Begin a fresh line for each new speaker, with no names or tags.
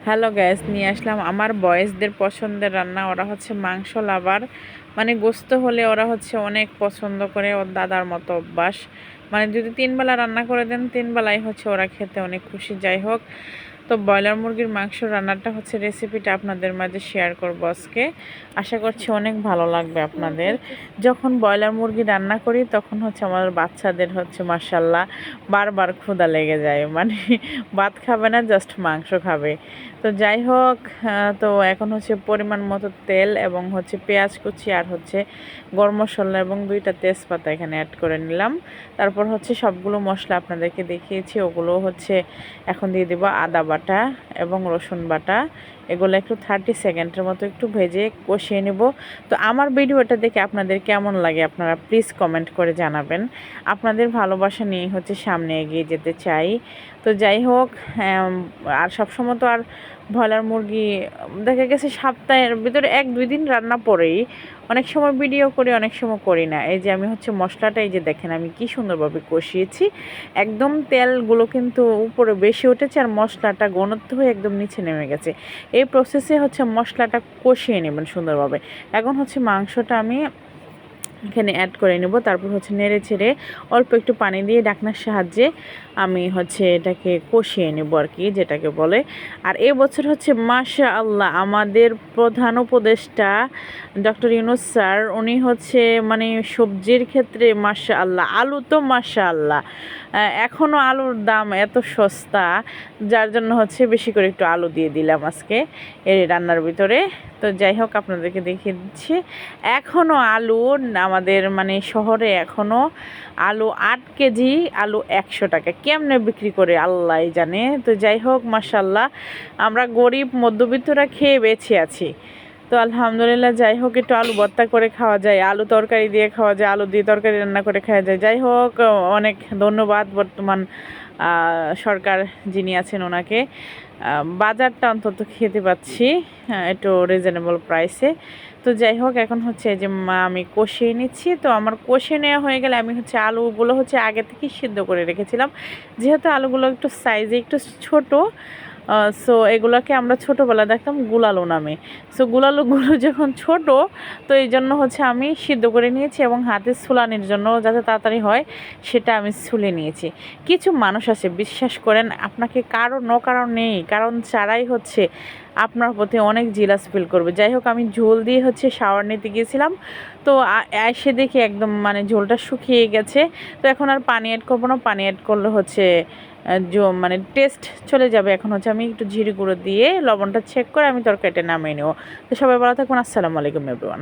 Hello gas নিয়ে আসলাম আমার বয়েজদের পছন্দের রান্না। ওরা হচ্ছে মাংস লাভার, মানে গোস্ত হলে ওরা হচ্ছে অনেক পছন্দ করে। ওর দাদার মতো অভ্যাস, মানে যদি 3 বেলা রান্না করে দেন 3 বেলাই হচ্ছে ওরা খেতে অনেক খুশি। যাই হোক, তো ব্রয়লার মুরগির মাংস রান্নাটা হচ্ছে রেসিপিটা আপনাদের মাঝে শেয়ার করব আজকে। আশা করছি অনেক ভালো লাগবে আপনাদের। যখন ব্রয়লার মুরগি রান্না করি তখন হচ্ছে আমার বাচ্চাদের হচ্ছে মাশাল্লাহ বারবার ক্ষুধা লেগে যায়, মানে ভাত খাবে না, জাস্ট মাংস খাবে। তো যাই হোক, তো এখন হচ্ছে পরিমাণ মতো তেল এবং হচ্ছে পেঁয়াজ কুচি আর হচ্ছে গরম মশলা এবং 2টা তেজপাতা এখানে অ্যাড করে নিলাম। তারপর হচ্ছে সবগুলো মশলা আপনাদেরকে দেখিয়েছি, ওগুলো হচ্ছে এখন দিয়ে দেবো আদা বাটা এবং রসুন বাটা। এগুলো একটু 30 সেকেন্ডের মতো একটু ভেজে কষিয়ে নেব। তো আমার ভিডিওটা দেখে আপনাদের কেমন লাগে আপনারা প্লিজ কমেন্ট করে জানাবেন। আপনাদের ভালোবাসা নিয়ে হচ্ছে সামনে এগিয়ে যেতে চাই। তো যাই হোক, আর সবসময় তো আর ব্রয়লার মুরগি দেখা গেছে সপ্তাহের ভিতরে 1-2 দিন রান্না পরেই অনেক সময় ভিডিও করি, অনেক সময় করি না। এই যে আমি হচ্ছে মশলাটা, এই যে দেখেন আমি কি সুন্দরভাবে কষিয়েছি, একদম তেলগুলো কিন্তু উপরে বেশি উঠেছে আর মশলাটা ঘনত্ব হয়ে একদম নিচে নেমে গেছে। এই প্রসেসে হচ্ছে মশলাটা কষিয়ে নেবেন সুন্দরভাবে। এখন হচ্ছে মাংসটা আমি এখানে অ্যাড করে নেব। তারপর হচ্ছে নেড়ে ছেড়ে অল্প একটু পানি দিয়ে ঢাকনার সাহায্যে আমি হচ্ছে এটাকে কষিয়ে নেব আর কি, যেটাকে বলে। আর এবছর হচ্ছে মাশাআল্লাহ আমাদের প্রধান উপদেষ্টা ডক্টর ইউনূস স্যার, উনি হচ্ছে মানে সবজির ক্ষেত্রে মাশাআল্লাহ, আলু তো মাশাআল্লাহ এখনও আলুর দাম এত সস্তা, যার জন্য হচ্ছে বেশি করে একটু আলু দিয়ে দিলাম আজকে এই রান্নার ভিতরে। তো যাই হোক, আপনাদেরকে দেখিয়ে দিচ্ছি এখনও আলু আমাদের মানে শহরে এখনও আলু 8 কেজি আলু 100 টাকা, কেমনে বিক্রি করে আল্লাহ জানে। তো যাই হোক, মাশাল্লাহ আমরা গরিব মধ্যবিত্তরা খেয়ে বেঁচে আছি। তো আলহামদুলিল্লাহ। যাই হোক, একটু আলু ভর্তা করে খাওয়া যায়, আলু তরকারি দিয়ে খাওয়া যায়, আলু দিয়ে তরকারি রান্না করে খাওয়া যায়। যাই হোক, অনেক ধন্যবাদ বর্তমান সরকার যিনি আছেন ওনাকে। বাজারটা অন্তত খেতে পাচ্ছি একটু রিজনেবল প্রাইসে। তো যাই হোক, এখন হচ্ছে যে আমি কষিয়ে নিচ্ছি। তো আমার কষিয়ে নেওয়া হয়ে গেলে আমি হচ্ছে আলুগুলো হচ্ছে আগে থেকেই সিদ্ধ করে রেখেছিলাম, যেহেতু আলুগুলো একটু সাইজে একটু ছোট। সো এগুলোকে আমরা ছোটোবেলা দেখতাম গুলালো নামে। সো গুলালোগুলো যখন ছোট, তো এই জন্য হচ্ছে আমি সিদ্ধ করে নিয়েছি এবং হাতে ছুলানির জন্য যাতে তাড়াতাড়ি হয় সেটা আমি ছুলে নিয়েছি। কিছু মানুষ আছে বিশ্বাস করেন, আপনাকে কারো কারণ নেই, কারণ ছাড়াই হচ্ছে আপনার প্রতি অনেক জিলাস ফিল করবে। যাই হোক, আমি ঝোল দিয়ে হচ্ছে শাওয়ার নিতে গিয়েছিলাম, তো এসে দেখি একদম মানে ঝোলটা শুকিয়ে গেছে। তো এখন আর পানি অ্যাড করবো না, পানি অ্যাড করলে হচ্ছে মানে টেস্ট চলে যাবে। এখন হচ্ছে আমি একটু জিরে গুঁড়ো দিয়ে লবণটা চেক করে আমি তরকারিটা নামিয়ে নেব। তো সবাই ভালো থাকবেন। আসসালামু আলাইকুম এভরিওয়ান।